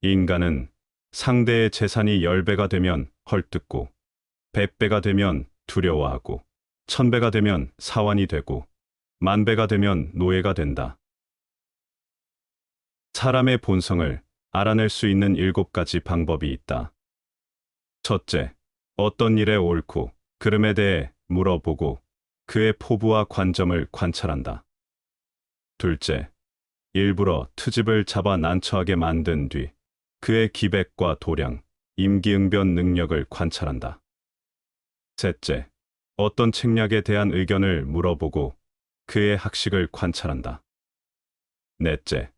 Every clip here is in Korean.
인간은 상대의 재산이 10배가 되면 헐뜯고, 100배가 되면 두려워하고, 1000배가 되면 사환이 되고, 10,000배가 되면 노예가 된다. 사람의 본성을 알아낼 수 있는 7가지 방법이 있다. 첫째, 어떤 일의 옳고 그름에 대해 물어보고 그의 포부와 관점을 관찰한다. 둘째, 일부러 트집을 잡아 난처하게 만든 뒤 그의 기백과 도량, 임기응변 능력을 관찰한다. 셋째, 어떤 책략에 대한 의견을 물어보고 그의 학식을 관찰한다. 넷째,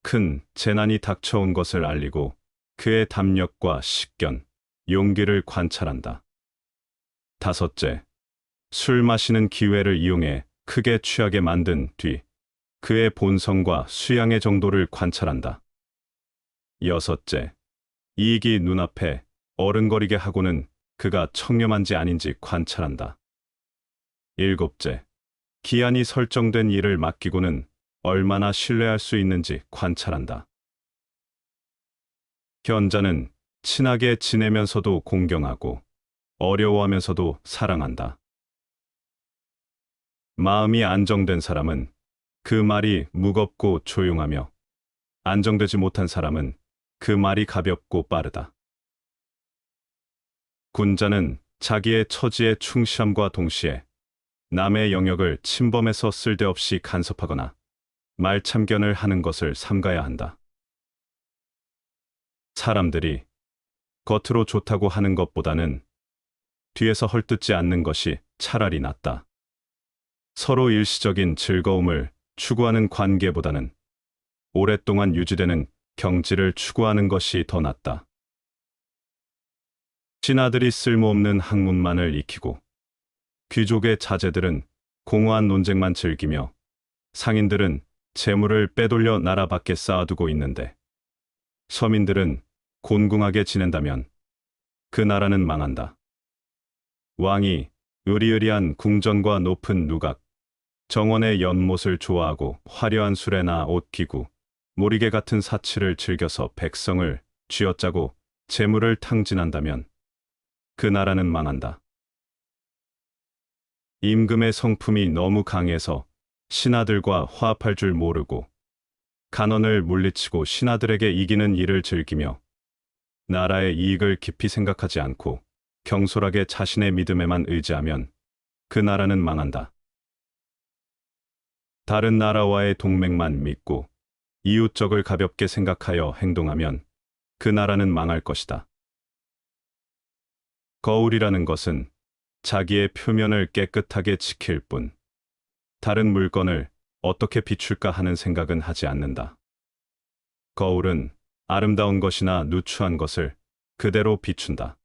큰 재난이 닥쳐온 것을 알리고 그의 담력과 식견, 용기를 관찰한다. 다섯째, 술 마시는 기회를 이용해 크게 취하게 만든 뒤 그의 본성과 수양의 정도를 관찰한다. 여섯째, 이익이 눈앞에 어른거리게 하고는 그가 청렴한지 아닌지 관찰한다. 일곱째, 기한이 설정된 일을 맡기고는 얼마나 신뢰할 수 있는지 관찰한다. 현자는 친하게 지내면서도 공경하고 어려워하면서도 사랑한다. 마음이 안정된 사람은 그 말이 무겁고 조용하며 안정되지 못한 사람은 그 말이 가볍고 빠르다. 군자는 자기의 처지에 충실함과 동시에 남의 영역을 침범해서 쓸데없이 간섭하거나 말참견을 하는 것을 삼가야 한다. 사람들이 겉으로 좋다고 하는 것보다는 뒤에서 헐뜯지 않는 것이 차라리 낫다. 서로 일시적인 즐거움을 추구하는 관계보다는 오랫동안 유지되는 경지를 추구하는 것이 더 낫다. 신하들이 쓸모없는 학문만을 익히고 귀족의 자제들은 공허한 논쟁만 즐기며 상인들은 재물을 빼돌려 나라 밖에 쌓아두고 있는데 서민들은 곤궁하게 지낸다면 그 나라는 망한다. 왕이 으리으리한 궁전과 높은 누각, 정원의 연못을 좋아하고 화려한 수레나 옷기구, 모리개 같은 사치를 즐겨서 백성을 쥐어짜고 재물을 탕진한다면 그 나라는 망한다. 임금의 성품이 너무 강해서 신하들과 화합할 줄 모르고 간언을 물리치고 신하들에게 이기는 일을 즐기며 나라의 이익을 깊이 생각하지 않고 경솔하게 자신의 믿음에만 의지하면 그 나라는 망한다. 다른 나라와의 동맹만 믿고 이웃적을 가볍게 생각하여 행동하면 그 나라는 망할 것이다. 거울이라는 것은 자기의 표면을 깨끗하게 지킬 뿐 다른 물건을 어떻게 비출까 하는 생각은 하지 않는다. 거울은 아름다운 것이나 누추한 것을 그대로 비춘다.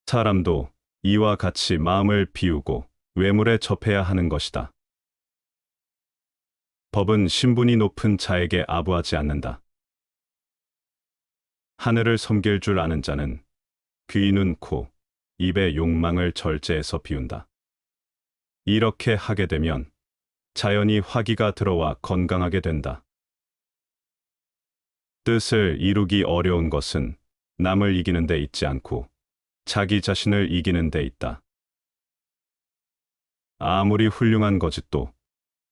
사람도 이와 같이 마음을 비우고 외물에 접해야 하는 것이다. 법은 신분이 높은 자에게 아부하지 않는다. 하늘을 섬길 줄 아는 자는 귀, 눈, 코, 입의 욕망을 절제해서 비운다. 이렇게 하게 되면 자연히 화기가 들어와 건강하게 된다. 뜻을 이루기 어려운 것은 남을 이기는 데 있지 않고 자기 자신을 이기는 데 있다. 아무리 훌륭한 거짓도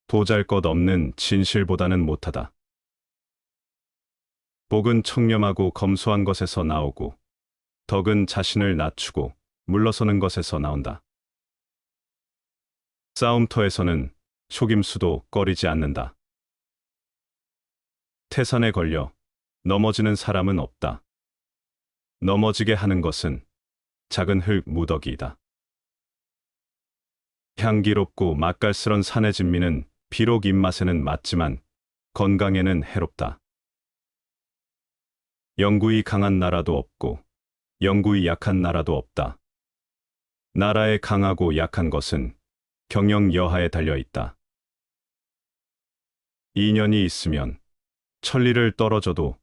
보잘것없는 진실보다는 못하다. 복은 청렴하고 검소한 것에서 나오고 덕은 자신을 낮추고 물러서는 것에서 나온다. 싸움터에서는 속임수도 꺼리지 않는다. 태산에 걸려 넘어지는 사람은 없다. 넘어지게 하는 것은 작은 흙 무더기이다. 향기롭고 맛깔스런 산의 진미는 비록 입맛에는 맞지만 건강에는 해롭다. 영구히 강한 나라도 없고 영구히 약한 나라도 없다. 나라의 강하고 약한 것은 경영 여하에 달려 있다. 인연이 있으면 천리를 떨어져도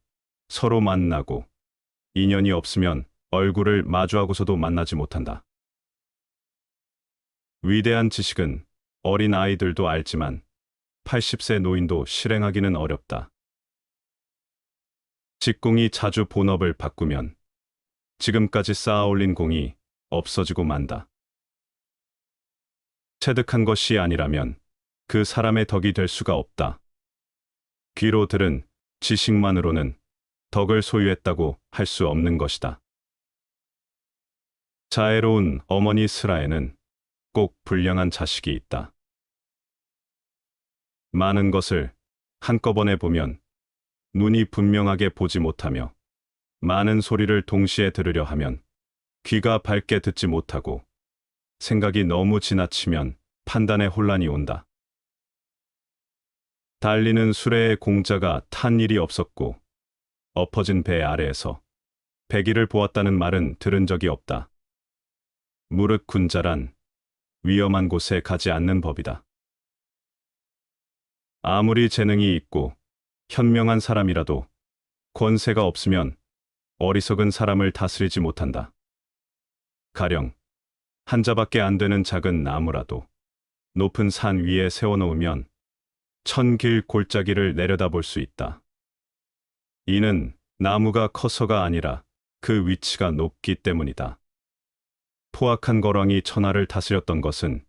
서로 만나고 인연이 없으면 얼굴을 마주하고서도 만나지 못한다. 위대한 지식은 어린 아이들도 알지만 80세 노인도 실행하기는 어렵다. 직공이 자주 본업을 바꾸면 지금까지 쌓아올린 공이 없어지고 만다. 체득한 것이 아니라면 그 사람의 덕이 될 수가 없다. 귀로 들은 지식만으로는 덕을 소유했다고 할 수 없는 것이다. 자애로운 어머니 스라에는 꼭 불량한 자식이 있다. 많은 것을 한꺼번에 보면 눈이 분명하게 보지 못하며 많은 소리를 동시에 들으려 하면 귀가 밝게 듣지 못하고 생각이 너무 지나치면 판단에 혼란이 온다. 달리는 수레의 공자가 탄 일이 없었고 엎어진 배 아래에서 배기를 보았다는 말은 들은 적이 없다. 무릇 군자란 위험한 곳에 가지 않는 법이다. 아무리 재능이 있고 현명한 사람이라도 권세가 없으면 어리석은 사람을 다스리지 못한다. 가령 한 자밖에 안 되는 작은 나무라도 높은 산 위에 세워놓으면 천길 골짜기를 내려다볼 수 있다. 이는 나무가 커서가 아니라 그 위치가 높기 때문이다. 포악한 거렁이 천하를 다스렸던 것은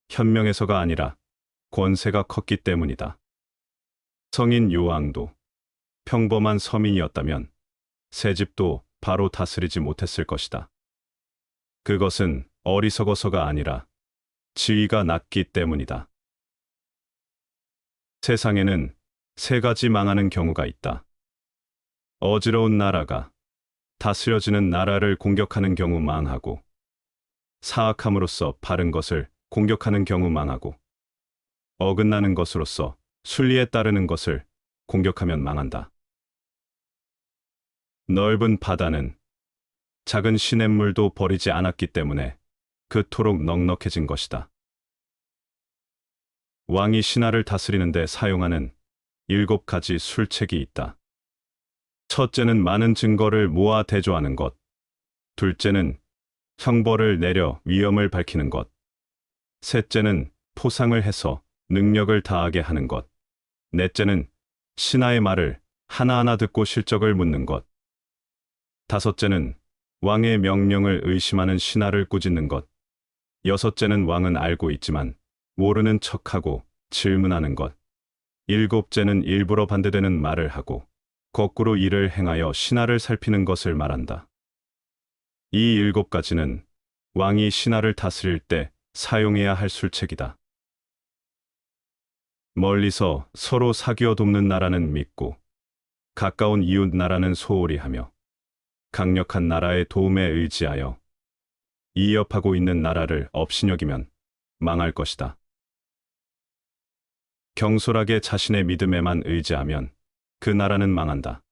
현명해서가 아니라 권세가 컸기 때문이다. 성인 요왕도 평범한 서민이었다면 새 집도 바로 다스리지 못했을 것이다. 그것은 어리석어서가 아니라 지위가 낮기 때문이다. 세상에는 세 가지 망하는 경우가 있다. 어지러운 나라가 다스려지는 나라를 공격하는 경우 망하고, 사악함으로써 바른 것을 공격하는 경우 망하고, 어긋나는 것으로서 순리에 따르는 것을 공격하면 망한다. 넓은 바다는 작은 시냇물도 버리지 않았기 때문에 그토록 넉넉해진 것이다. 왕이 신하를 다스리는 데 사용하는 7가지 술책이 있다. 첫째는 많은 증거를 모아 대조하는 것. 둘째는 형벌을 내려 위험을 밝히는 것. 셋째는 포상을 해서 능력을 다하게 하는 것. 넷째는 신하의 말을 하나하나 듣고 실적을 묻는 것. 다섯째는 왕의 명령을 의심하는 신하를 꾸짖는 것. 여섯째는 왕은 알고 있지만 모르는 척하고 질문하는 것. 일곱째는 일부러 반대되는 말을 하고 거꾸로 일을 행하여 신하를 살피는 것을 말한다. 이 7가지는 왕이 신하를 다스릴 때 사용해야 할 술책이다. 멀리서 서로 사귀어 돕는 나라는 믿고 가까운 이웃 나라는 소홀히 하며 강력한 나라의 도움에 의지하여 이협하고 있는 나라를 업신여기면 망할 것이다. 경솔하게 자신의 믿음에만 의지하면 그 나라는 망한다.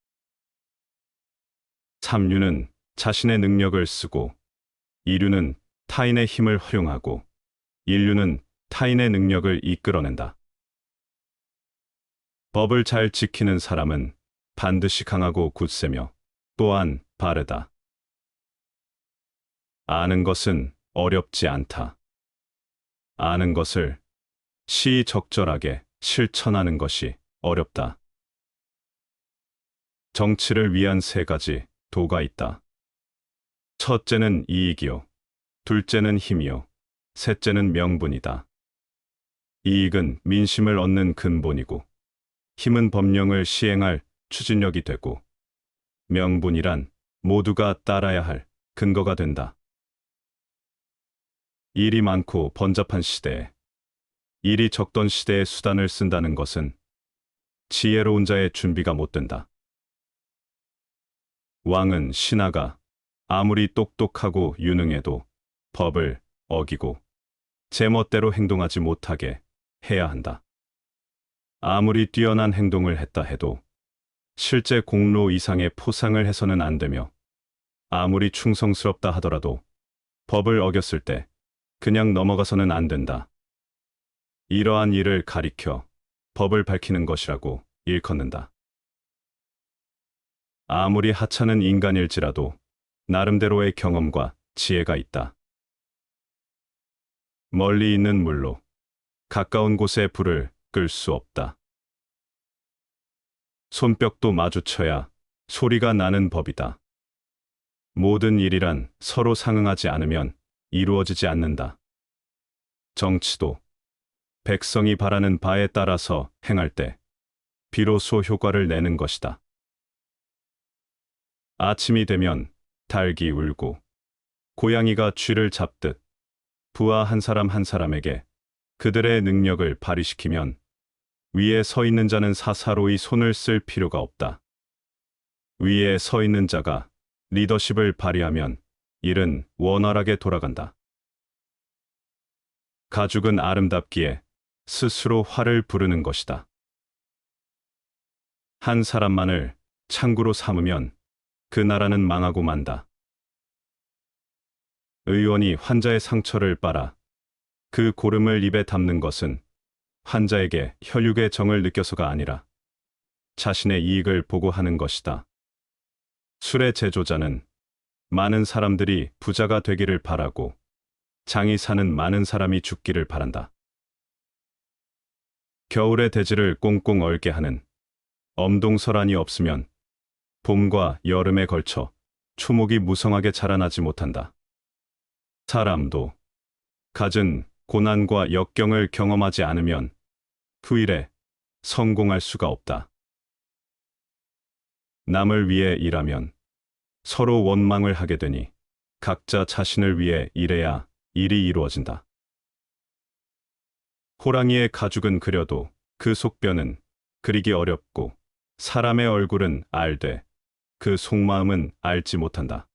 삼류는 자신의 능력을 쓰고, 이류는 타인의 힘을 활용하고, 인류는 타인의 능력을 이끌어낸다. 법을 잘 지키는 사람은 반드시 강하고 굳세며 또한 바르다. 아는 것은 어렵지 않다. 아는 것을 시적절하게 실천하는 것이 어렵다. 정치를 위한 3가지 도가 있다. 첫째는 이익이요. 둘째는 힘이요. 셋째는 명분이다. 이익은 민심을 얻는 근본이고, 힘은 법령을 시행할 추진력이 되고, 명분이란 모두가 따라야 할 근거가 된다. 일이 많고 번잡한 시대에 일이 적던 시대에 수단을 쓴다는 것은 지혜로운 자의 준비가 못 된다. 왕은 신하가 아무리 똑똑하고 유능해도 법을 어기고 제멋대로 행동하지 못하게 해야 한다. 아무리 뛰어난 행동을 했다 해도 실제 공로 이상의 포상을 해서는 안 되며, 아무리 충성스럽다 하더라도 법을 어겼을 때 그냥 넘어가서는 안 된다. 이러한 일을 가리켜 법을 밝히는 것이라고 일컫는다. 아무리 하찮은 인간일지라도 나름대로의 경험과 지혜가 있다. 멀리 있는 물로 가까운 곳에 불을 끌 수 없다. 손뼉도 마주쳐야 소리가 나는 법이다. 모든 일이란 서로 상응하지 않으면 이루어지지 않는다. 정치도 백성이 바라는 바에 따라서 행할 때 비로소 효과를 내는 것이다. 아침이 되면 닭이 울고 고양이가 쥐를 잡듯 부하 한 사람 한 사람에게 그들의 능력을 발휘시키면 위에 서 있는 자는 사사로이 손을 쓸 필요가 없다. 위에 서 있는 자가 리더십을 발휘하면 일은 원활하게 돌아간다. 가죽은 아름답기에 스스로 화를 부르는 것이다. 한 사람만을 창구로 삼으면 그 나라는 망하고 만다. 의원이 환자의 상처를 빨아 그 고름을 입에 담는 것은 환자에게 혈육의 정을 느껴서가 아니라 자신의 이익을 보고 하는 것이다. 술의 제조자는 많은 사람들이 부자가 되기를 바라고 장이 사는 많은 사람이 죽기를 바란다. 겨울의 대지를 꽁꽁 얼게 하는 엄동설한이 없으면 봄과 여름에 걸쳐 초목이 무성하게 자라나지 못한다. 사람도 갖은 고난과 역경을 경험하지 않으면 후일에 성공할 수가 없다. 남을 위해 일하면 서로 원망을 하게 되니 각자 자신을 위해 일해야 일이 이루어진다. 호랑이의 가죽은 그려도 그 속뼈는 그리기 어렵고 사람의 얼굴은 알되 그 속마음은 알지 못한다.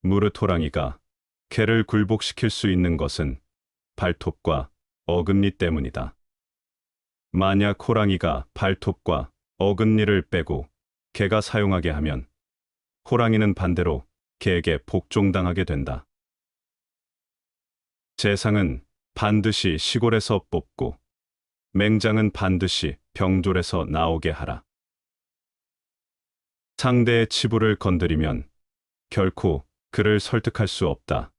무릇 호랑이가 개를 굴복시킬 수 있는 것은 발톱과 어금니 때문이다. 만약 호랑이가 발톱과 어금니를 빼고 개가 사용하게 하면 호랑이는 반대로 개에게 복종당하게 된다. 재상은 반드시 시골에서 뽑고 맹장은 반드시 병졸에서 나오게 하라. 상대의 치부를 건드리면 결코 그를 설득할 수 없다.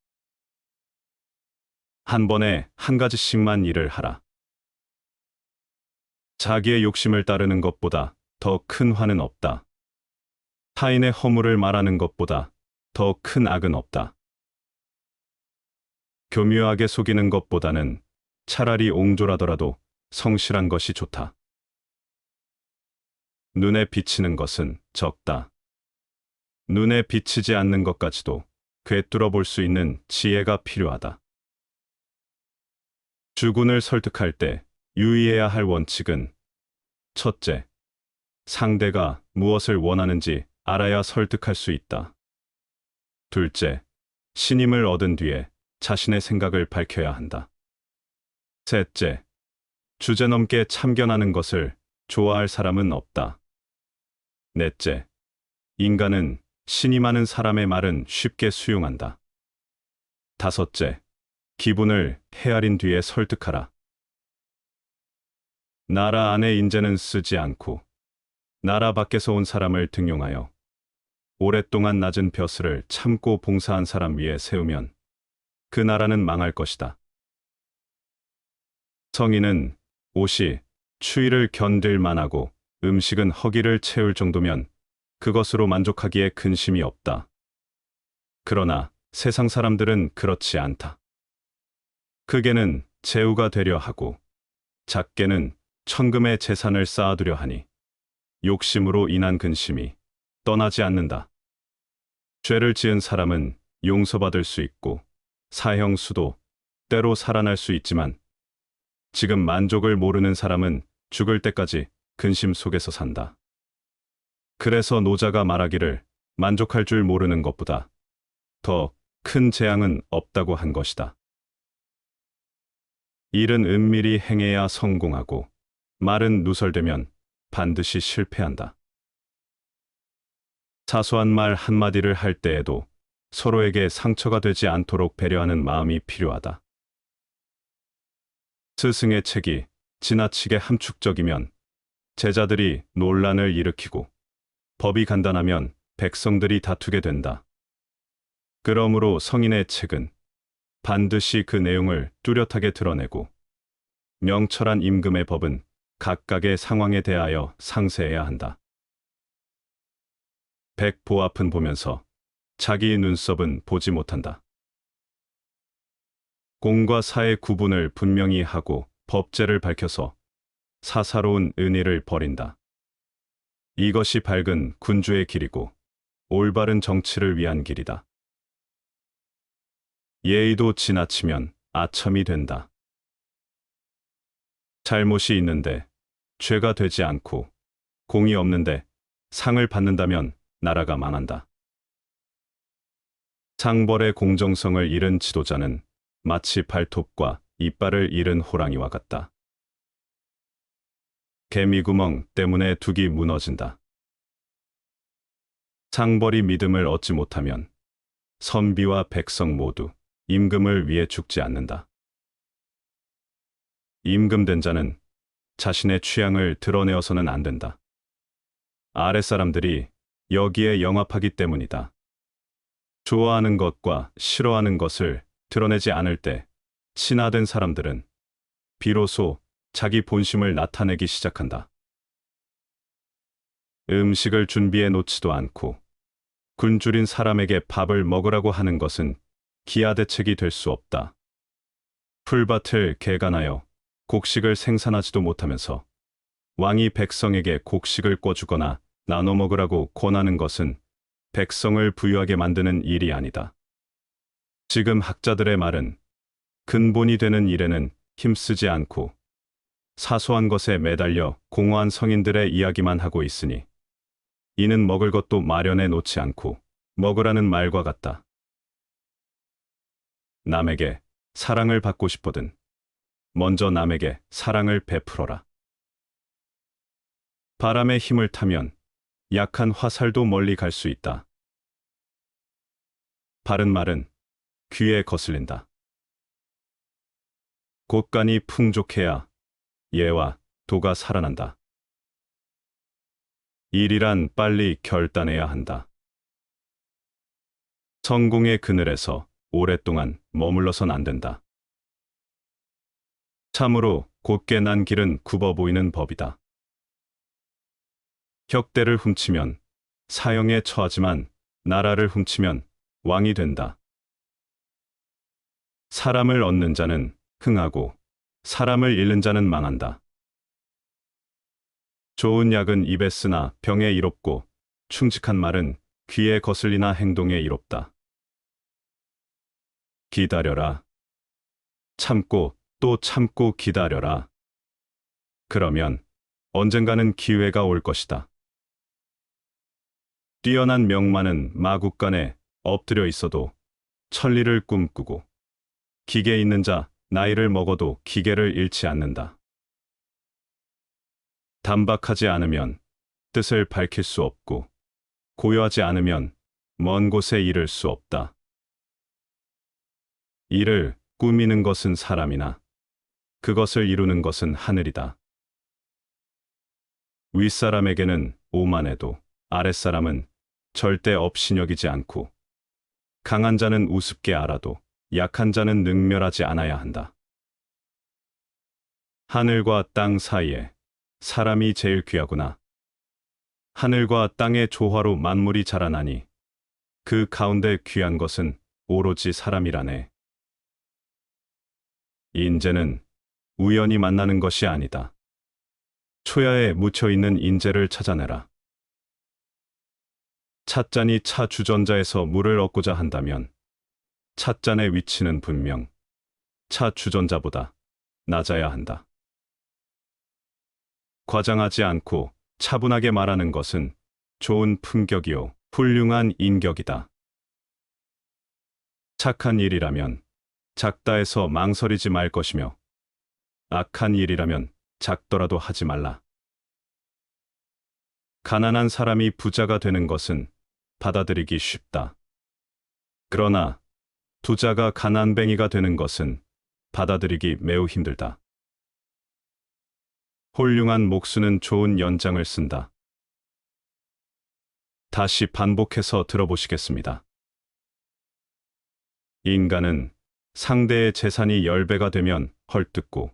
한 번에 한 가지씩만 일을 하라. 자기의 욕심을 따르는 것보다 더 큰 화는 없다. 타인의 허물을 말하는 것보다 더 큰 악은 없다. 교묘하게 속이는 것보다는 차라리 옹졸하더라도 성실한 것이 좋다. 눈에 비치는 것은 적다. 눈에 비치지 않는 것까지도 꿰뚫어 볼 수 있는 지혜가 필요하다. 주군을 설득할 때 유의해야 할 원칙은 첫째, 상대가 무엇을 원하는지 알아야 설득할 수 있다. 둘째, 신임을 얻은 뒤에 자신의 생각을 밝혀야 한다. 셋째, 주제넘게 참견하는 것을 좋아할 사람은 없다. 넷째, 인간은 신임하는 사람의 말은 쉽게 수용한다. 다섯째, 기분을 헤아린 뒤에 설득하라. 나라 안의 인재는 쓰지 않고 나라 밖에서 온 사람을 등용하여 오랫동안 낮은 벼슬을 참고 봉사한 사람 위에 세우면 그 나라는 망할 것이다. 성인은 옷이 추위를 견딜 만하고 음식은 허기를 채울 정도면 그것으로 만족하기에 근심이 없다. 그러나 세상 사람들은 그렇지 않다. 크게는 제후가 되려 하고 작게는 천금의 재산을 쌓아두려 하니 욕심으로 인한 근심이 떠나지 않는다. 죄를 지은 사람은 용서받을 수 있고 사형수도 때로 살아날 수 있지만 지금 만족을 모르는 사람은 죽을 때까지 근심 속에서 산다. 그래서 노자가 말하기를 만족할 줄 모르는 것보다 더 큰 재앙은 없다고 한 것이다. 일은 은밀히 행해야 성공하고 말은 누설되면 반드시 실패한다. 사소한 말 한마디를 할 때에도 서로에게 상처가 되지 않도록 배려하는 마음이 필요하다. 스승의 책이 지나치게 함축적이면 제자들이 논란을 일으키고 법이 간단하면 백성들이 다투게 된다. 그러므로 성인의 책은 반드시 그 내용을 뚜렷하게 드러내고 명철한 임금의 법은 각각의 상황에 대하여 상세해야 한다. 백보 앞은 보면서 자기의 눈썹은 보지 못한다. 공과 사의 구분을 분명히 하고 법제를 밝혀서 사사로운 은의를 버린다. 이것이 밝은 군주의 길이고 올바른 정치를 위한 길이다. 예의도 지나치면 아첨이 된다. 잘못이 있는데 죄가 되지 않고 공이 없는데 상을 받는다면 나라가 망한다. 상벌의 공정성을 잃은 지도자는 마치 발톱과 이빨을 잃은 호랑이와 같다. 개미구멍 때문에 둑이 무너진다. 상벌이 믿음을 얻지 못하면 선비와 백성 모두 임금을 위해 죽지 않는다. 임금된 자는 자신의 취향을 드러내어서는 안 된다. 아랫사람들이 여기에 영합하기 때문이다. 좋아하는 것과 싫어하는 것을 드러내지 않을 때 친화된 사람들은 비로소 자기 본심을 나타내기 시작한다. 음식을 준비해 놓지도 않고 굶주린 사람에게 밥을 먹으라고 하는 것은 기하대책이 될 수 없다. 풀밭을 개간하여 곡식을 생산하지도 못하면서 왕이 백성에게 곡식을 꿔주거나 나눠 먹으라고 권하는 것은 백성을 부유하게 만드는 일이 아니다. 지금 학자들의 말은 근본이 되는 일에는 힘쓰지 않고 사소한 것에 매달려 공허한 성인들의 이야기만 하고 있으니 이는 먹을 것도 마련해 놓지 않고 먹으라는 말과 같다. 남에게 사랑을 받고 싶거든 먼저 남에게 사랑을 베풀어라. 바람의 힘을 타면 약한 화살도 멀리 갈 수 있다. 바른 말은 귀에 거슬린다. 곳간이 풍족해야 예와 도가 살아난다. 일이란 빨리 결단해야 한다. 성공의 그늘에서 오랫동안 머물러선 안 된다. 참으로 곧게 난 길은 굽어 보이는 법이다. 혁대를 훔치면 사형에 처하지만 나라를 훔치면 왕이 된다. 사람을 얻는 자는 흥하고 사람을 잃는 자는 망한다. 좋은 약은 입에 쓰나 병에 이롭고 충직한 말은 귀에 거슬리나 행동에 이롭다. 기다려라. 참고 또 참고 기다려라. 그러면 언젠가는 기회가 올 것이다. 뛰어난 명만은 마국간에 엎드려 있어도 천리를 꿈꾸고 기계 있는 자 나이를 먹어도 기계를 잃지 않는다. 단박하지 않으면 뜻을 밝힐 수 없고 고요하지 않으면 먼 곳에 이를 수 없다. 이를 꾸미는 것은 사람이나 그것을 이루는 것은 하늘이다. 윗사람에게는 오만해도 아랫사람은 절대 업신여기지 않고 강한 자는 우습게 알아도 약한 자는 능멸하지 않아야 한다. 하늘과 땅 사이에 사람이 제일 귀하구나. 하늘과 땅의 조화로 만물이 자라나니 그 가운데 귀한 것은 오로지 사람이라네. 인재는 우연히 만나는 것이 아니다. 초야에 묻혀있는 인재를 찾아내라. 찻잔이 차 주전자에서 물을 얻고자 한다면 찻잔의 위치는 분명 차 주전자보다 낮아야 한다. 과장하지 않고 차분하게 말하는 것은 좋은 품격이요 훌륭한 인격이다. 착한 일이라면 작다해서 망설이지 말 것이며 악한 일이라면 작더라도 하지 말라. 가난한 사람이 부자가 되는 것은 받아들이기 쉽다. 그러나 부자가 가난뱅이가 되는 것은 받아들이기 매우 힘들다. 홀륭한 목수는 좋은 연장을 쓴다. 다시 반복해서 들어보시겠습니다. 인간은 상대의 재산이 10배가 되면 헐뜯고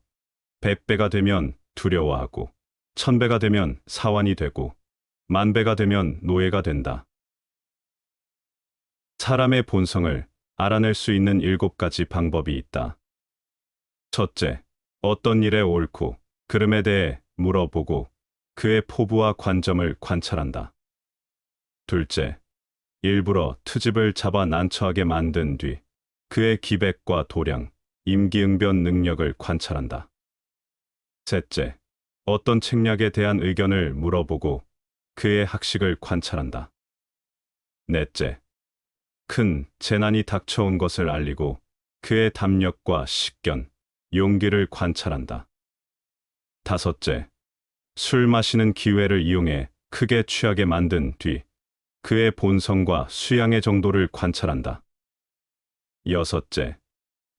100배가 되면 두려워하고 1000배가 되면 사환이 되고 10,000배가 되면 노예가 된다. 사람의 본성을 알아낼 수 있는 7가지 방법이 있다. 첫째, 어떤 일의 옳고 그름에 대해 물어보고 그의 포부와 관점을 관찰한다. 둘째, 일부러 트집을 잡아 난처하게 만든 뒤 그의 기백과 도량, 임기응변 능력을 관찰한다. 셋째, 어떤 책략에 대한 의견을 물어보고 그의 학식을 관찰한다. 넷째, 큰 재난이 닥쳐온 것을 알리고 그의 담력과 식견, 용기를 관찰한다. 다섯째, 술 마시는 기회를 이용해 크게 취하게 만든 뒤 그의 본성과 수양의 정도를 관찰한다. 여섯째,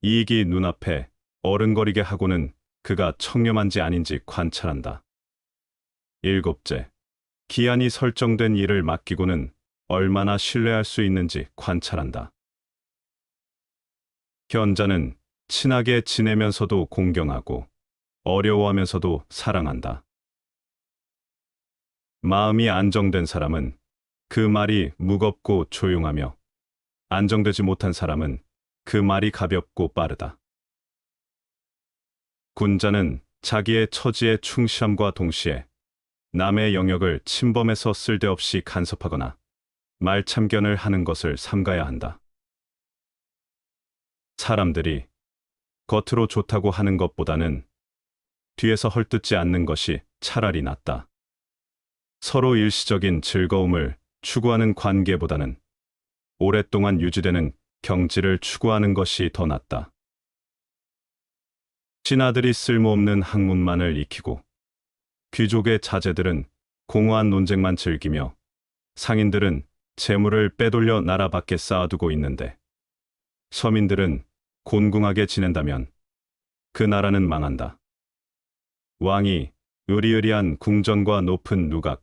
이익이 눈앞에 어른거리게 하고는 그가 청렴한지 아닌지 관찰한다. 일곱째, 기한이 설정된 일을 맡기고는 얼마나 신뢰할 수 있는지 관찰한다. 현자는 친하게 지내면서도 공경하고 어려워하면서도 사랑한다. 마음이 안정된 사람은 그 말이 무겁고 조용하며 안정되지 못한 사람은 그 말이 가볍고 빠르다. 군자는 자기의 처지에 충실함과 동시에 남의 영역을 침범해서 쓸데없이 간섭하거나 말참견을 하는 것을 삼가야 한다. 사람들이 겉으로 좋다고 하는 것보다는 뒤에서 헐뜯지 않는 것이 차라리 낫다. 서로 일시적인 즐거움을 추구하는 관계보다는 오랫동안 유지되는 경지를 추구하는 것이 더 낫다. 신하들이 쓸모없는 학문만을 익히고 귀족의 자제들은 공허한 논쟁만 즐기며 상인들은 재물을 빼돌려 나라 밖에 쌓아두고 있는데 서민들은 곤궁하게 지낸다면 그 나라는 망한다. 왕이 의리의리한 궁전과 높은 누각,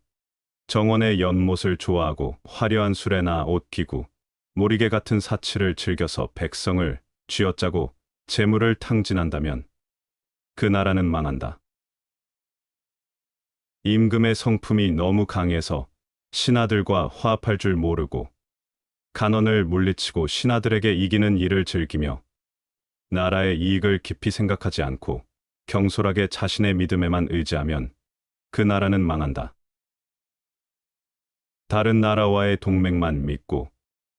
정원의 연못을 좋아하고 화려한 수레나 옷기구, 모리개 같은 사치를 즐겨서 백성을 쥐어짜고 재물을 탕진한다면 그 나라는 망한다. 임금의 성품이 너무 강해서 신하들과 화합할 줄 모르고 간언을 물리치고 신하들에게 이기는 일을 즐기며 나라의 이익을 깊이 생각하지 않고 경솔하게 자신의 믿음에만 의지하면 그 나라는 망한다. 다른 나라와의 동맹만 믿고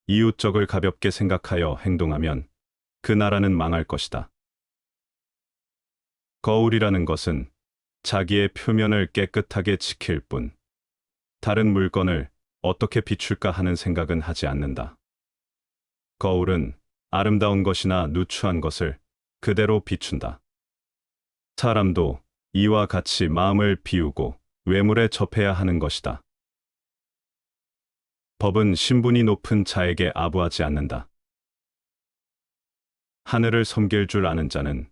이웃적을 가볍게 생각하여 행동하면 그 나라는 망할 것이다. 거울이라는 것은 자기의 표면을 깨끗하게 지킬 뿐 다른 물건을 어떻게 비출까 하는 생각은 하지 않는다. 거울은 아름다운 것이나 누추한 것을 그대로 비춘다. 사람도 이와 같이 마음을 비우고 외물에 접해야 하는 것이다. 법은 신분이 높은 자에게 아부하지 않는다. 하늘을 섬길 줄 아는 자는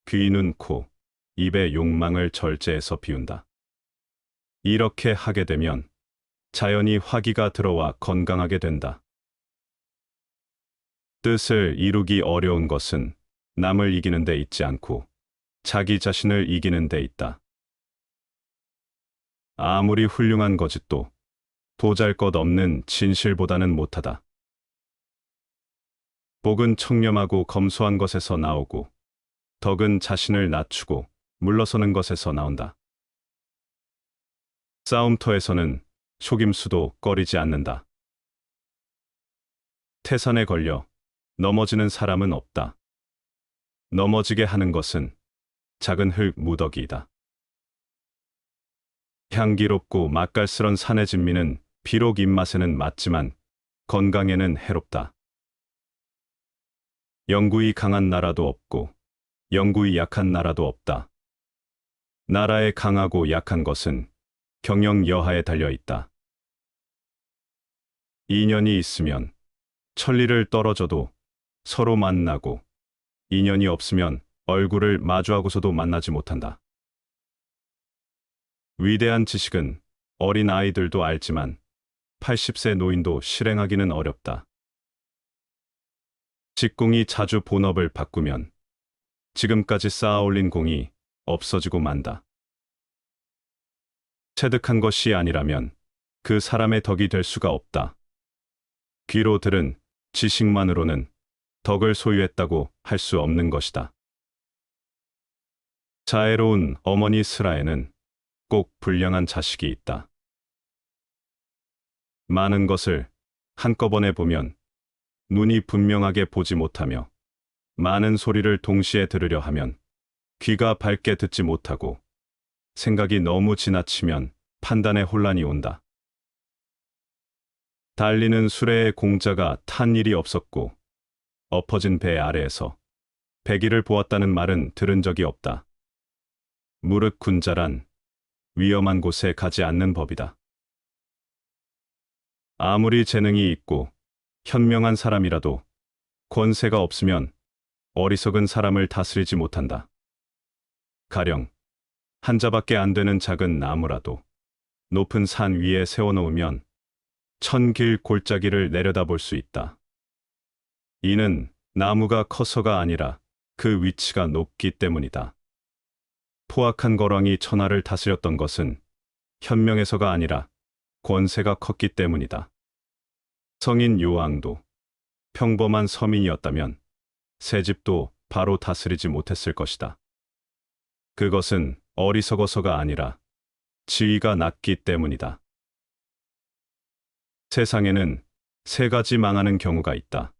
귀, 눈, 코, 입의 욕망을 절제해서 비운다. 이렇게 하게 되면 자연히 화기가 들어와 건강하게 된다. 뜻을 이루기 어려운 것은 남을 이기는 데 있지 않고 자기 자신을 이기는 데 있다. 아무리 훌륭한 거짓도 보잘것없는 진실보다는 못하다. 복은 청렴하고 검소한 것에서 나오고 덕은 자신을 낮추고 물러서는 것에서 나온다. 싸움터에서는 속임수도 꺼리지 않는다. 태산에 걸려 넘어지는 사람은 없다. 넘어지게 하는 것은 작은 흙 무더기이다. 향기롭고 맛깔스런 산의 진미는 비록 입맛에는 맞지만 건강에는 해롭다. 영구히 강한 나라도 없고 영구히 약한 나라도 없다. 나라의 강하고 약한 것은 경영 여하에 달려 있다. 인연이 있으면 천리를 떨어져도 서로 만나고 인연이 없으면 얼굴을 마주하고서도 만나지 못한다. 위대한 지식은 어린 아이들도 알지만 80세 노인도 실행하기는 어렵다. 직공이 자주 본업을 바꾸면 지금까지 쌓아올린 공이 없어지고 만다. 체득한 것이 아니라면 그 사람의 덕이 될 수가 없다. 귀로 들은 지식만으로는 덕을 소유했다고 할 수 없는 것이다. 자애로운 어머니 스라에는 꼭 불량한 자식이 있다. 많은 것을 한꺼번에 보면 눈이 분명하게 보지 못하며 많은 소리를 동시에 들으려 하면 귀가 밝게 듣지 못하고 생각이 너무 지나치면 판단에 혼란이 온다. 달리는 수레의 공자가 탄 일이 없었고 엎어진 배 아래에서 배기를 보았다는 말은 들은 적이 없다. 무릇 군자란 위험한 곳에 가지 않는 법이다. 아무리 재능이 있고 현명한 사람이라도 권세가 없으면 어리석은 사람을 다스리지 못한다. 가령 한 자밖에 안 되는 작은 나무라도 높은 산 위에 세워놓으면 천길 골짜기를 내려다볼 수 있다. 이는 나무가 커서가 아니라 그 위치가 높기 때문이다. 포악한 거랑이 천하를 다스렸던 것은 현명해서가 아니라 권세가 컸기 때문이다. 성인 요왕도 평범한 서민이었다면 새 집도 바로 다스리지 못했을 것이다. 그것은 어리석어서가 아니라 지위가 낮기 때문이다. 세상에는 세 가지 망하는 경우가 있다.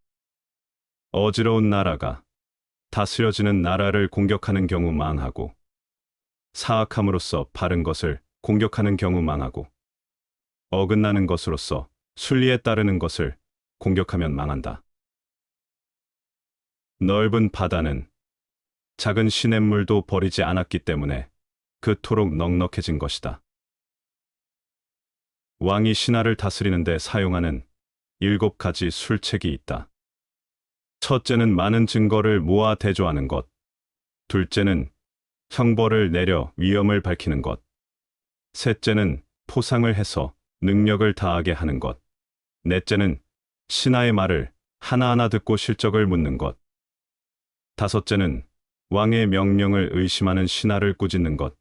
어지러운 나라가 다스려지는 나라를 공격하는 경우 망하고, 사악함으로써 바른 것을 공격하는 경우 망하고, 어긋나는 것으로서 순리에 따르는 것을 공격하면 망한다. 넓은 바다는 작은 시냇물도 버리지 않았기 때문에 그토록 넉넉해진 것이다. 왕이 신하를 다스리는 데 사용하는 7가지 술책이 있다. 첫째는 많은 증거를 모아 대조하는 것. 둘째는 형벌을 내려 위험을 밝히는 것. 셋째는 포상을 해서 능력을 다하게 하는 것. 넷째는 신하의 말을 하나하나 듣고 실적을 묻는 것. 다섯째는 왕의 명령을 의심하는 신하를 꾸짖는 것.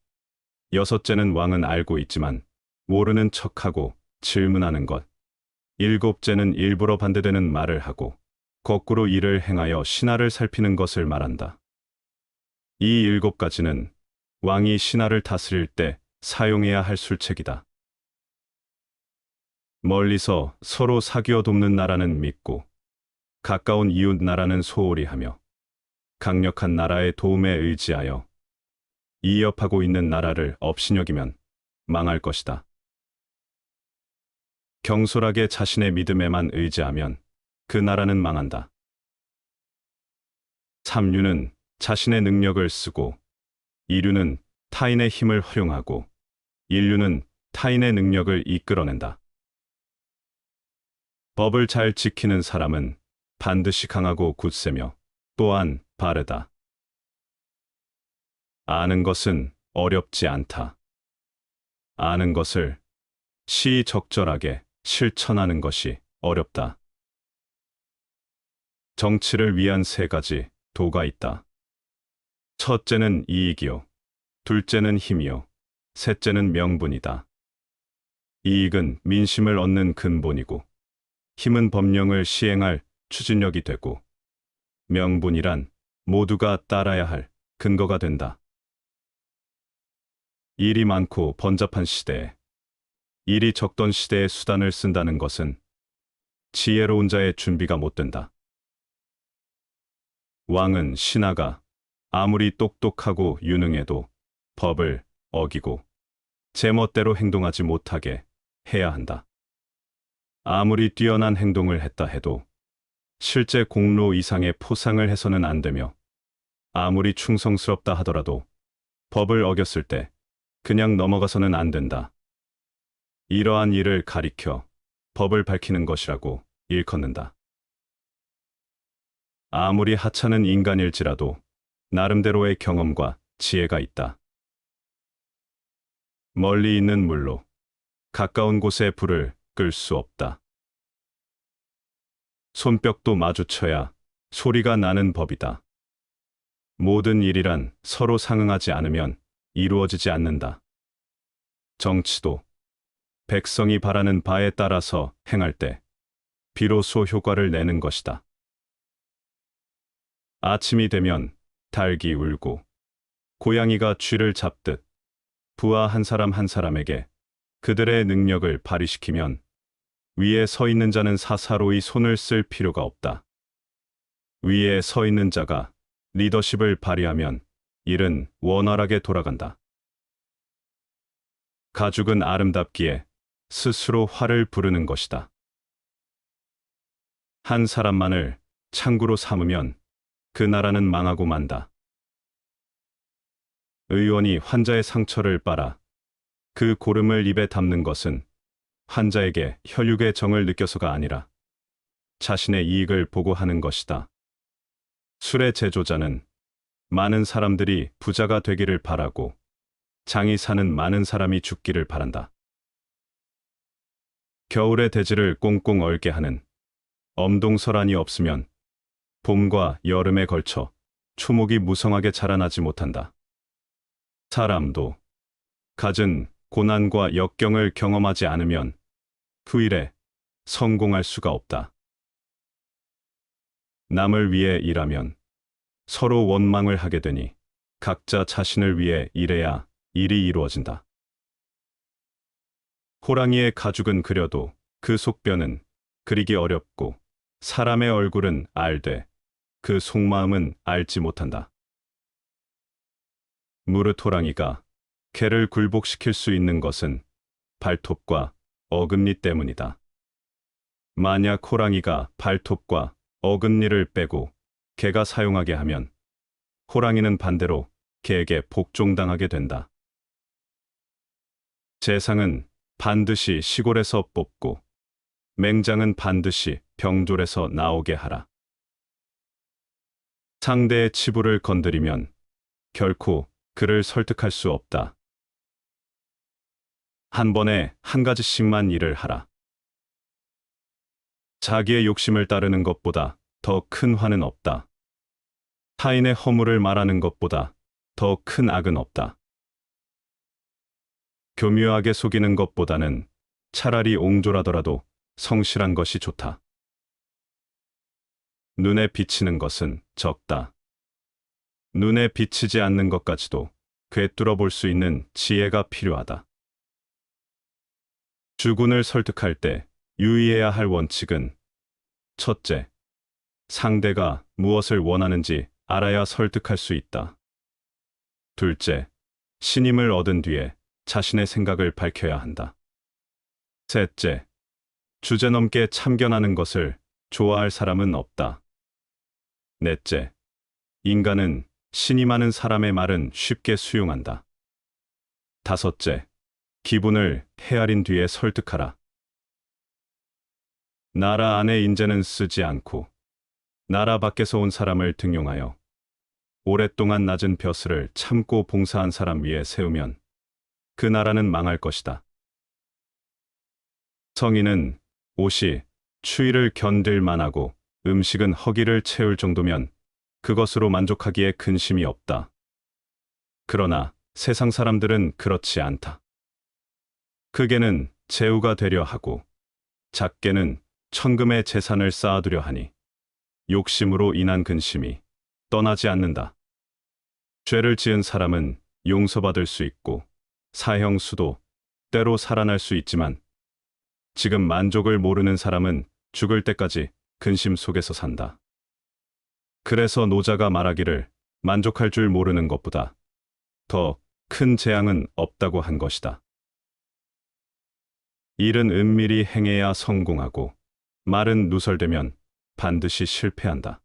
여섯째는 왕은 알고 있지만 모르는 척하고 질문하는 것. 일곱째는 일부러 반대되는 말을 하고 거꾸로 일을 행하여 신하를 살피는 것을 말한다. 이 7가지는 왕이 신하를 다스릴 때 사용해야 할 술책이다. 멀리서 서로 사귀어 돕는 나라는 믿고 가까운 이웃 나라는 소홀히 하며 강력한 나라의 도움에 의지하여 이협하고 있는 나라를 업신여기면 망할 것이다. 경솔하게 자신의 믿음에만 의지하면 그 나라는 망한다. 삼류는 자신의 능력을 쓰고, 이류는 타인의 힘을 활용하고, 인류는 타인의 능력을 이끌어낸다. 법을 잘 지키는 사람은 반드시 강하고 굳세며 또한 바르다. 아는 것은 어렵지 않다. 아는 것을 시적절하게 실천하는 것이 어렵다. 정치를 위한 3가지 도가 있다. 첫째는 이익이요. 둘째는 힘이요. 셋째는 명분이다. 이익은 민심을 얻는 근본이고, 힘은 법령을 시행할 추진력이 되고, 명분이란 모두가 따라야 할 근거가 된다. 일이 많고 번잡한 시대에 일이 적던 시대에 수단을 쓴다는 것은 지혜로운 자의 준비가 못 된다. 왕은 신하가 아무리 똑똑하고 유능해도 법을 어기고 제멋대로 행동하지 못하게 해야 한다. 아무리 뛰어난 행동을 했다 해도 실제 공로 이상의 포상을 해서는 안 되며, 아무리 충성스럽다 하더라도 법을 어겼을 때 그냥 넘어가서는 안 된다. 이러한 일을 가리켜 법을 밝히는 것이라고 일컫는다. 아무리 하찮은 인간일지라도 나름대로의 경험과 지혜가 있다. 멀리 있는 물로 가까운 곳에 불을 끌 수 없다. 손뼉도 마주쳐야 소리가 나는 법이다. 모든 일이란 서로 상응하지 않으면 이루어지지 않는다. 정치도 백성이 바라는 바에 따라서 행할 때 비로소 효과를 내는 것이다. 아침이 되면 닭이 울고 고양이가 쥐를 잡듯 부하 한 사람 한 사람에게 그들의 능력을 발휘시키면 위에 서 있는 자는 사사로이 손을 쓸 필요가 없다. 위에 서 있는 자가 리더십을 발휘하면 일은 원활하게 돌아간다. 가죽은 아름답기에 스스로 활을 부르는 것이다. 한 사람만을 창구로 삼으면 그 나라는 망하고 만다. 의원이 환자의 상처를 빨아 그 고름을 입에 담는 것은 환자에게 혈육의 정을 느껴서가 아니라 자신의 이익을 보고 하는 것이다. 술의 제조자는 많은 사람들이 부자가 되기를 바라고 장이 사는 많은 사람이 죽기를 바란다. 겨울의 대지를 꽁꽁 얼게 하는 엄동설한이 없으면 봄과 여름에 걸쳐 초목이 무성하게 자라나지 못한다. 사람도 갖은 고난과 역경을 경험하지 않으면 그 일에 성공할 수가 없다. 남을 위해 일하면 서로 원망을 하게 되니 각자 자신을 위해 일해야 일이 이루어진다. 호랑이의 가죽은 그려도 그 속뼈는 그리기 어렵고 사람의 얼굴은 알되 그 속마음은 알지 못한다. 무릇 호랑이가 개를 굴복시킬 수 있는 것은 발톱과 어금니 때문이다. 만약 호랑이가 발톱과 어금니를 빼고 개가 사용하게 하면 호랑이는 반대로 개에게 복종당하게 된다. 재상은 반드시 시골에서 뽑고 맹장은 반드시 병졸에서 나오게 하라. 상대의 치부를 건드리면 결코 그를 설득할 수 없다. 한 번에 한 가지씩만 일을 하라. 자기의 욕심을 따르는 것보다 더 큰 화는 없다. 타인의 허물을 말하는 것보다 더 큰 악은 없다. 교묘하게 속이는 것보다는 차라리 옹졸하더라도 성실한 것이 좋다. 눈에 비치는 것은 적다. 눈에 비치지 않는 것까지도 꿰뚫어 볼 수 있는 지혜가 필요하다. 주군을 설득할 때 유의해야 할 원칙은 첫째, 상대가 무엇을 원하는지 알아야 설득할 수 있다. 둘째, 신임을 얻은 뒤에 자신의 생각을 밝혀야 한다. 셋째, 주제넘게 참견하는 것을 좋아할 사람은 없다. 넷째, 인간은 신임하는 사람의 말은 쉽게 수용한다. 다섯째, 기분을 헤아린 뒤에 설득하라. 나라 안의 인재는 쓰지 않고 나라 밖에서 온 사람을 등용하여 오랫동안 낮은 벼슬을 참고 봉사한 사람 위에 세우면 그 나라는 망할 것이다. 성인은 옷이 추위를 견딜 만하고 음식은 허기를 채울 정도면 그것으로 만족하기에 근심이 없다. 그러나 세상 사람들은 그렇지 않다. 크게는 제후가 되려 하고 작게는 천금의 재산을 쌓아두려 하니 욕심으로 인한 근심이 떠나지 않는다. 죄를 지은 사람은 용서받을 수 있고 사형수도 때로 살아날 수 있지만 지금 만족을 모르는 사람은 죽을 때까지 근심 속에서 산다. 그래서 노자가 말하기를 만족할 줄 모르는 것보다 더 큰 재앙은 없다고 한 것이다. 일은 은밀히 행해야 성공하고 말은 누설되면 반드시 실패한다.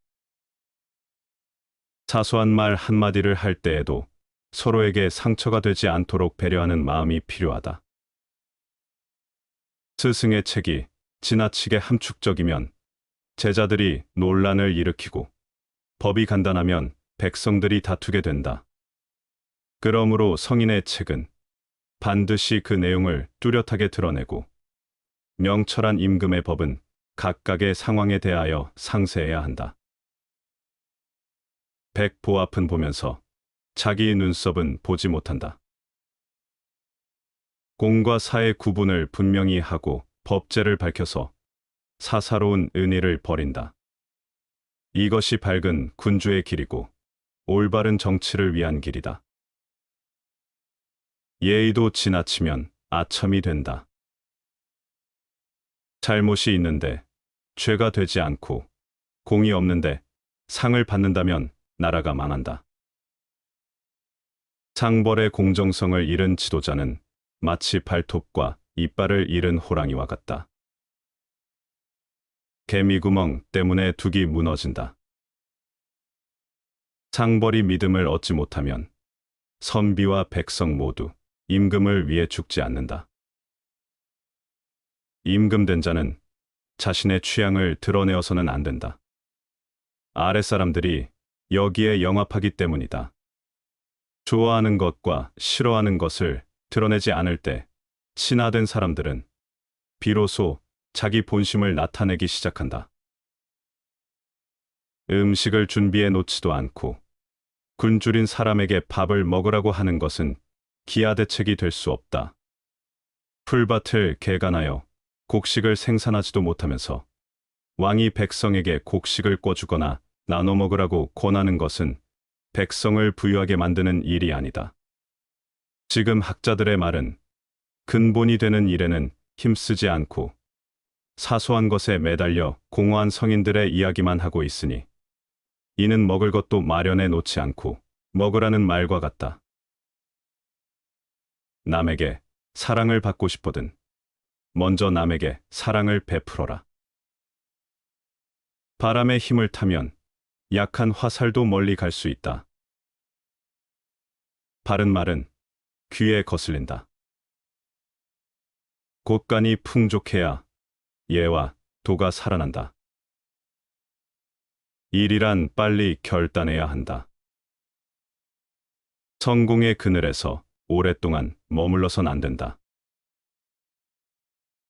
사소한 말 한마디를 할 때에도 서로에게 상처가 되지 않도록 배려하는 마음이 필요하다. 스승의 책이 지나치게 함축적이면 제자들이 논란을 일으키고 법이 간단하면 백성들이 다투게 된다. 그러므로 성인의 책은 반드시 그 내용을 뚜렷하게 드러내고 명철한 임금의 법은 각각의 상황에 대하여 상세해야 한다. 백보 앞은 보면서 자기의 눈썹은 보지 못한다. 공과 사의 구분을 분명히 하고 법제를 밝혀서 사사로운 은의를 버린다. 이것이 밝은 군주의 길이고 올바른 정치를 위한 길이다. 예의도 지나치면 아첨이 된다. 잘못이 있는데 죄가 되지 않고 공이 없는데 상을 받는다면 나라가 망한다. 상벌의 공정성을 잃은 지도자는 마치 발톱과 이빨을 잃은 호랑이와 같다. 개미구멍 때문에 둑이 무너진다. 상벌이 믿음을 얻지 못하면 선비와 백성 모두 임금을 위해 죽지 않는다. 임금된 자는 자신의 취향을 드러내어서는 안 된다. 아랫사람들이 여기에 영합하기 때문이다. 좋아하는 것과 싫어하는 것을 드러내지 않을 때 친화된 사람들은 비로소 자기 본심을 나타내기 시작한다. 음식을 준비해 놓지도 않고 굶주린 사람에게 밥을 먹으라고 하는 것은 기하대책이 될 수 없다. 풀밭을 개간하여 곡식을 생산하지도 못하면서 왕이 백성에게 곡식을 꿔주거나 나눠 먹으라고 권하는 것은 백성을 부유하게 만드는 일이 아니다. 지금 학자들의 말은 근본이 되는 일에는 힘쓰지 않고 사소한 것에 매달려 공허한 성인들의 이야기만 하고 있으니 이는 먹을 것도 마련해 놓지 않고 먹으라는 말과 같다. 남에게 사랑을 받고 싶거든 먼저 남에게 사랑을 베풀어라. 바람의 힘을 타면 약한 화살도 멀리 갈 수 있다. 바른 말은 귀에 거슬린다. 곳간이 풍족해야 예와 도가 살아난다. 일이란 빨리 결단해야 한다. 성공의 그늘에서 오랫동안 머물러선 안 된다.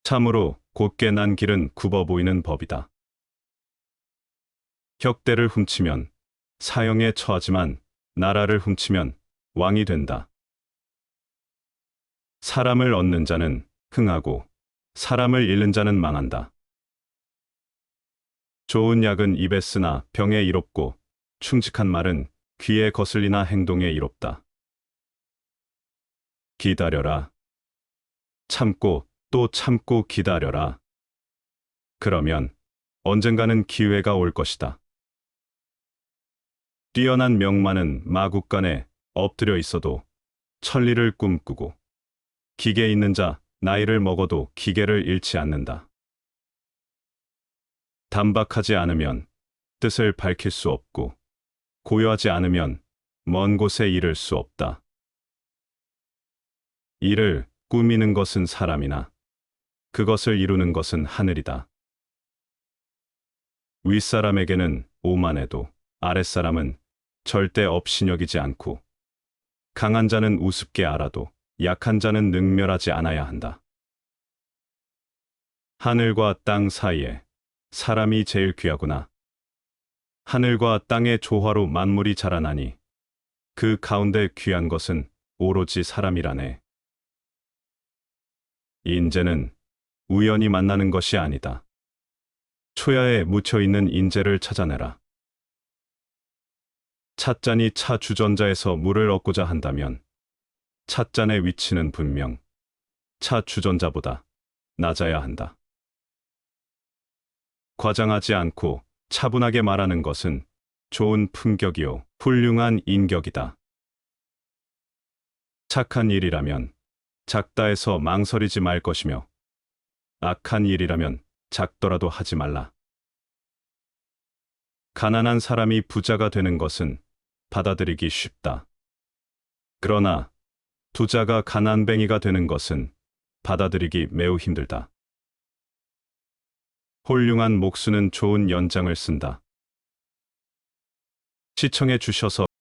참으로 곧게 난 길은 굽어 보이는 법이다. 혁대를 훔치면 사형에 처하지만 나라를 훔치면 왕이 된다. 사람을 얻는 자는 흥하고 사람을 잃는 자는 망한다. 좋은 약은 입에 쓰나 병에 이롭고 충직한 말은 귀에 거슬리나 행동에 이롭다. 기다려라. 참고 또 참고 기다려라. 그러면 언젠가는 기회가 올 것이다. 뛰어난 명만은 마국간에 엎드려 있어도 천리를 꿈꾸고 기계 있는 자 나이를 먹어도 기계를 잃지 않는다. 단박하지 않으면 뜻을 밝힐 수 없고 고요하지 않으면 먼 곳에 이를 수 없다. 이를 꾸미는 것은 사람이나 그것을 이루는 것은 하늘이다. 윗사람에게는 오만해도 아랫사람은 절대 업신여기지 않고 강한 자는 우습게 알아도 약한 자는 능멸하지 않아야 한다. 하늘과 땅 사이에 사람이 제일 귀하구나. 하늘과 땅의 조화로 만물이 자라나니 그 가운데 귀한 것은 오로지 사람이라네. 인재는 우연히 만나는 것이 아니다. 초야에 묻혀있는 인재를 찾아내라. 찻잔이 차 주전자에서 물을 얻고자 한다면 찻잔의 위치는 분명 차 주전자보다 낮아야 한다. 과장하지 않고 차분하게 말하는 것은 좋은 품격이요 훌륭한 인격이다. 착한 일이라면 작다 해서 망설이지 말 것이며 악한 일이라면 작더라도 하지 말라. 가난한 사람이 부자가 되는 것은 받아들이기 쉽다. 그러나 부자가 가난뱅이가 되는 것은 받아들이기 매우 힘들다. 홀륭한 목수는 좋은 연장을 쓴다. 시청해 주셔서